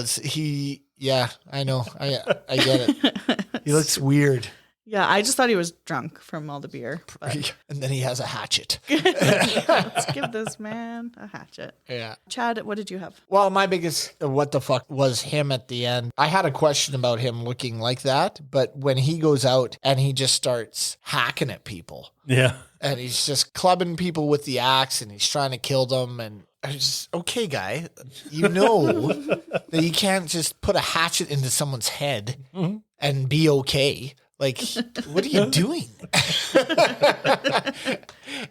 Yeah, I know. I get it. He looks weird. Yeah, I just thought he was drunk from all the beer. But. And then he has a hatchet. Let's give this man a hatchet. Yeah. Chad, what did you have? Well, my biggest what the fuck was him at the end. I had a question about him looking like that, but when he goes out and he just starts hacking at people. Yeah. And he's just clubbing people with the axe and he's trying to kill them. And I just, okay, guy, you know that you can't just put a hatchet into someone's head and be okay. Like, what are you doing?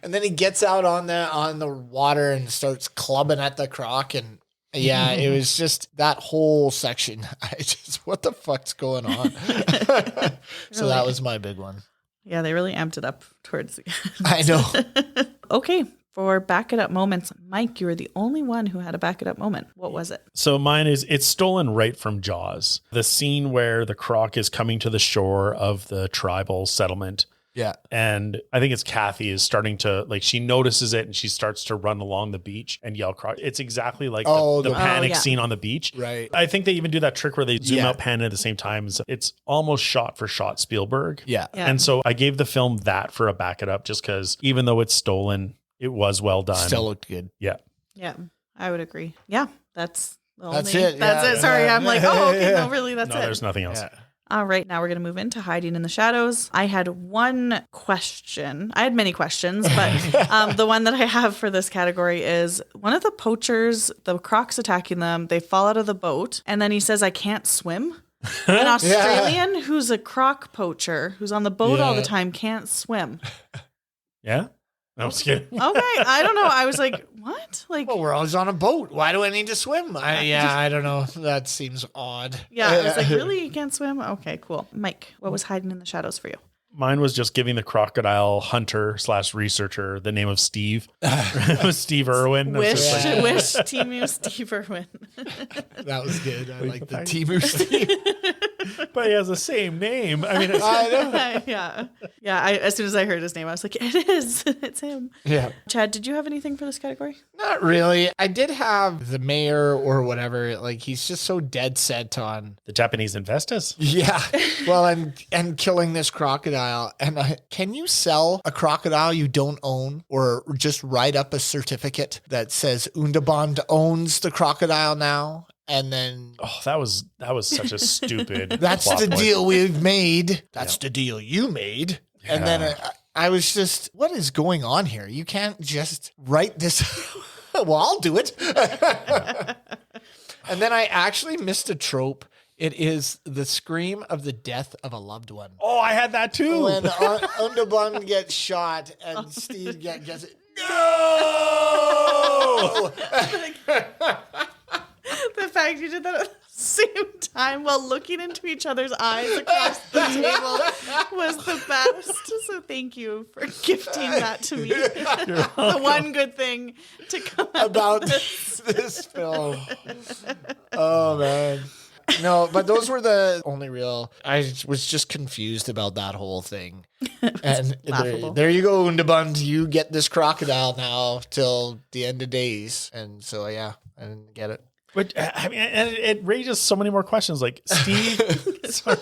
And then he gets out on the water and starts clubbing at the croc. And yeah, it was just that whole section. What the fuck's going on? So that was my big one. Yeah, they really amped it up towards the end. I know. Okay. For back it up moments, Mike, you were the only one who had a back it up moment. What was it? So mine is, it's stolen right from Jaws. The scene where the croc is coming to the shore of the tribal settlement. Yeah. And I think it's Kathy is starting to, like, she notices it and she starts to run along the beach and yell croc. It's exactly like the panic scene on the beach. Right. I think they even do that trick where they zoom out, pan at the same time. It's almost shot for shot Spielberg. Yeah. And so I gave the film that for a back it up just because even though it's stolen, it was well done. Still looked good. Yeah. Yeah, I would agree. Yeah, that's the only. That's it. That's Yeah. it. Sorry, I'm like, oh, okay, no, really, that's No, it. there's nothing else. Yeah. All right, now we're going to move into hiding in the shadows. I had one question. I had many questions, but the one that I have for this category is one of the poachers, the croc's attacking them. They fall out of the boat, and then he says, "I can't swim." An Australian who's a croc poacher, who's on the boat all the time, can't swim. Yeah? No, I'm just kidding. Okay, I don't know. I was like, what? Like, Well, we're always on a boat. Why do I need to swim? I don't know. That seems odd. yeah, I was like, really? You can't swim? Okay, cool. Mike, what was hiding in the shadows for you? Mine was just giving the crocodile hunter / researcher the name of Steve. It was Steve Irwin. Wish Like, Timu Steve Irwin. That was good. I like the fact- Timu Steve. but he has the same name. I mean, it's, I know. yeah. As soon as I heard his name, I was like, it is. It's him. Yeah. Chad, did you have anything for this category? Not really. I did have the mayor or whatever. Like, he's just so dead set on. the Japanese investors. Yeah. Well, and killing this crocodile. And can you sell a crocodile you don't own or just write up a certificate that says Undabond owns the crocodile now? And then That was such a stupid. that's plot the point. deal we've made. That's the deal you made. And then I was just, what is going on here? You can't just write this. Well, I'll do it. And then I actually missed a trope. It is the scream of the death of a loved one. Oh, I had that too. When Undabund gets shot and Steve gets it. No! The fact you did that at the same time while looking into each other's eyes across the table was the best. So thank you for gifting that to me. The one good thing to come out About of this film. Oh, man. No, but those were the only real. I was just confused about that whole thing. And there you go, Undabund. You get this crocodile now till the end of days. And so, yeah, I didn't get it. But I mean, and it raises so many more questions. Like Steve, sorry.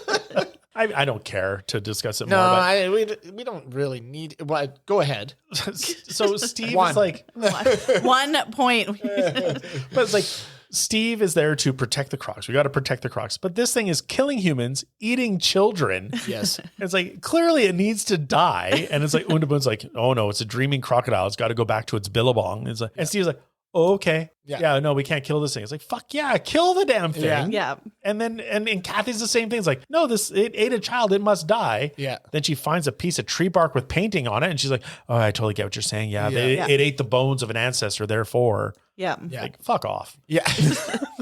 I don't care to discuss it more. No, we don't really need. Well, go ahead. So Steve One. is like, 1 point. but it's like Steve is there to protect the crocs. We got to protect the crocs. But this thing is killing humans, eating children. Yes. It's like clearly it needs to die. And it's like Undabund's like, oh no, it's a dreaming crocodile. It's got to go back to its billabong. It's like, and Steve's like, oh, okay. Yeah, no, we can't kill this thing. It's like, fuck yeah, kill the damn thing. Yeah. And then and Kathy's the same thing. It's like, no, it ate a child, it must die. Yeah. Then she finds a piece of tree bark with painting on it, and she's like, oh, I totally get what you're saying. Yeah, it ate the bones of an ancestor, therefore. Yeah. Like, fuck off. Yeah.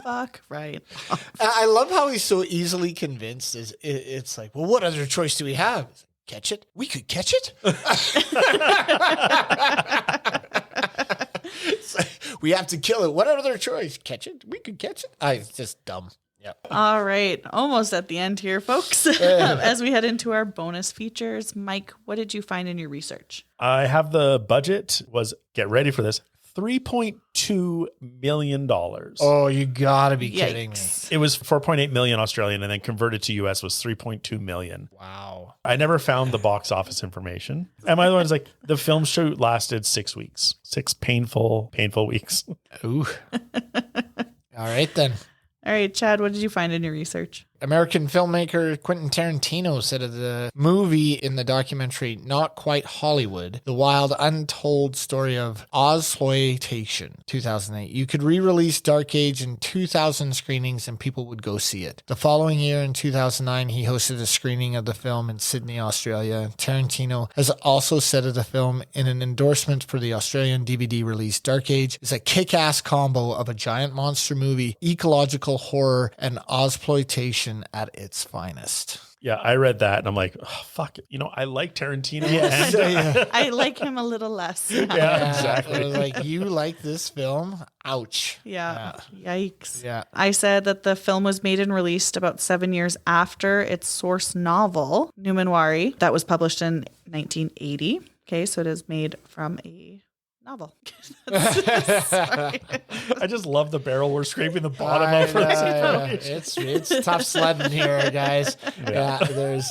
Fuck right. I love how he's so easily convinced. It's like, well, what other choice do we have? Catch it? We could catch it? We have to kill it. What other choice? Catch it? We could catch it? It's just dumb. Yeah. All right. Almost at the end here, folks. As we head into our bonus features, Mike, what did you find in your research? I have the budget was, get ready for this, $3.2 million. Oh, you gotta be kidding me. Yikes. It was 4.8 million Australian, and then converted to US was 3.2 million. Wow. I never found the box office information. And my other one is like, the film shoot lasted 6 weeks. 6 painful weeks. Ooh. All right, then. All right, Chad, what did you find in your research? American filmmaker Quentin Tarantino said of the movie in the documentary Not Quite Hollywood, the wild untold story of Ozploitation, 2008. You could re-release Dark Age in 2,000 screenings and people would go see it. The following year, in 2009, he hosted a screening of the film in Sydney, Australia. Tarantino has also said of the film in an endorsement for the Australian DVD release, Dark Age is a kick-ass combo of a giant monster movie, ecological horror, and Ozploitation at its finest. Yeah, I read that and I'm like, oh, fuck it. You know, I like Tarantino. Yes, And, I like him a little less. Yeah. yeah, exactly. It was like, you like this film? Ouch. Yeah. Yikes. Yeah. I said that the film was made and released about 7 years after its source novel, Numenwari, that was published in 1980. Okay, so it is made from a novel. Sorry. I just love the barrel we're scraping the bottom of for this information. It's tough sledding here, guys. Yeah, there's.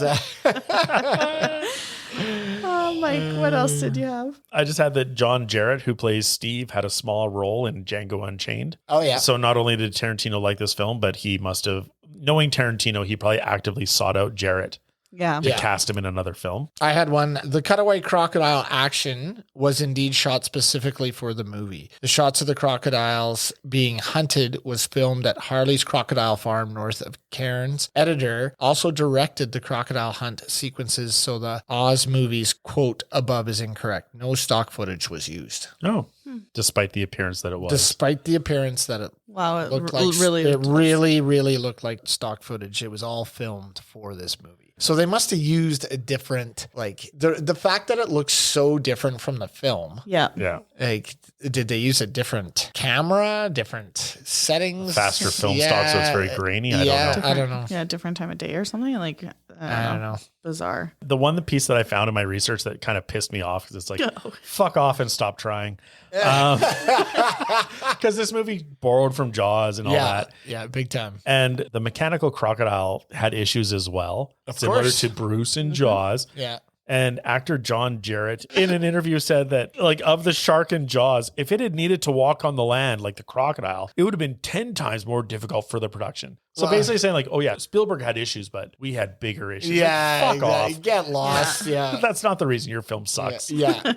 Oh, Mike, what else did you have? I just had that John Jarrett, who plays Steve, had a small role in Django Unchained. Oh, yeah. So not only did Tarantino like this film, but he must have, knowing Tarantino, he probably actively sought out Jarrett Yeah. to cast him in another film. I had one. The cutaway crocodile action was indeed shot specifically for the movie. The shots of the crocodiles being hunted was filmed at Harley's Crocodile Farm north of Cairns. Editor also directed the crocodile hunt sequences, so the Oz movie's quote above is incorrect. No stock footage was used. Oh, despite the appearance that it was. Despite the appearance that it Wow, it looked really looked like stock footage. It was all filmed for this movie. So they must have used a different, like, the fact that it looks so different from the film. Yeah. Yeah. Like, did they use a different camera, different settings? Faster film stock, so it's very grainy. I don't know. I don't know. Yeah, different time of day or something. Like, I don't know. Bizarre. The one piece that I found in my research that kind of pissed me off because it's like, fuck off and stop trying. Because this movie borrowed from Jaws and all that. Yeah, big time. And the mechanical crocodile had issues as well, similar course. to Bruce in Jaws. Yeah. And actor John Jarrett in an interview said that, like, of the shark in Jaws, if it had needed to walk on the land like the crocodile, it would have been 10 times more difficult for the production. So basically saying like, oh yeah, Spielberg had issues, but we had bigger issues. Yeah. Like, fuck off. Get lost. Yeah. That's not the reason your film sucks. Yeah.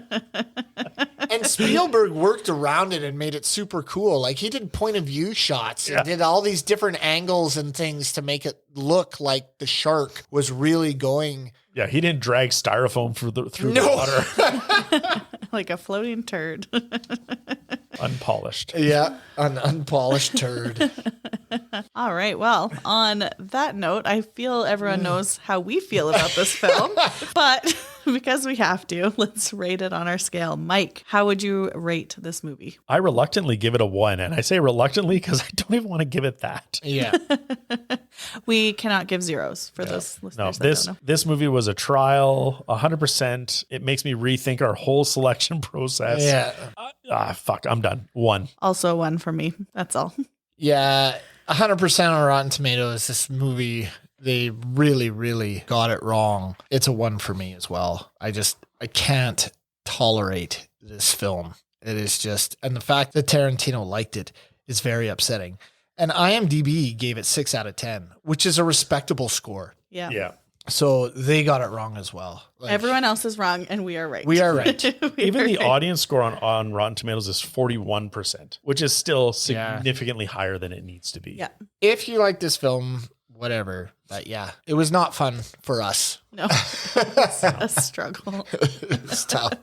And Spielberg worked around it and made it super cool. Like, he did point of view shots and did all these different angles and things to make it look like the shark was really going. Yeah, he didn't drag styrofoam through the water. Like a floating turd. Unpolished. Yeah, an unpolished turd. All right. Well, on that note, I feel everyone knows how we feel about this film. But because we have to, let's rate it on our scale. Mike, how would you rate this movie? I reluctantly give it a 1. And I say reluctantly because I don't even want to give it that. Yeah. We cannot give zeros for those listeners. No, that don't know. this movie was a trial, 100%. It makes me rethink our whole selection process. Yeah. Fuck, I'm done. 1. Also one for me. That's all. Yeah. 100% on Rotten Tomatoes. This movie, they really, really got it wrong. It's a 1 for me as well. I can't tolerate this film. It is just, and the fact that Tarantino liked it is very upsetting. And IMDb gave it 6 out of 10, which is a respectable score. Yeah. Yeah. So they got it wrong as well. Like, Everyone else is wrong and we are right. we are right. Even the audience score on Rotten Tomatoes is 41%, which is still significantly higher than it needs to be. Yeah. If you like this film, whatever. But yeah, it was not fun for us. No. It's a struggle. It's tough.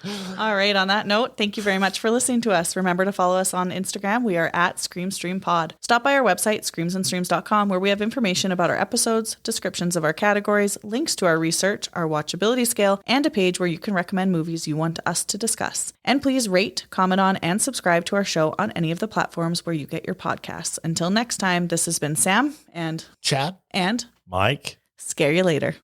All right. On that note, thank you very much for listening to us. Remember to follow us on Instagram. We are at ScreamStreamPod. Stop by our website, screamsandstreams.com, where we have information about our episodes, descriptions of our categories, links to our research, our watchability scale, and a page where you can recommend movies you want us to discuss. And please rate, comment on, and subscribe to our show on any of the platforms where you get your podcasts. Until next time, this has been Sam and Chad and Mike. scare you later.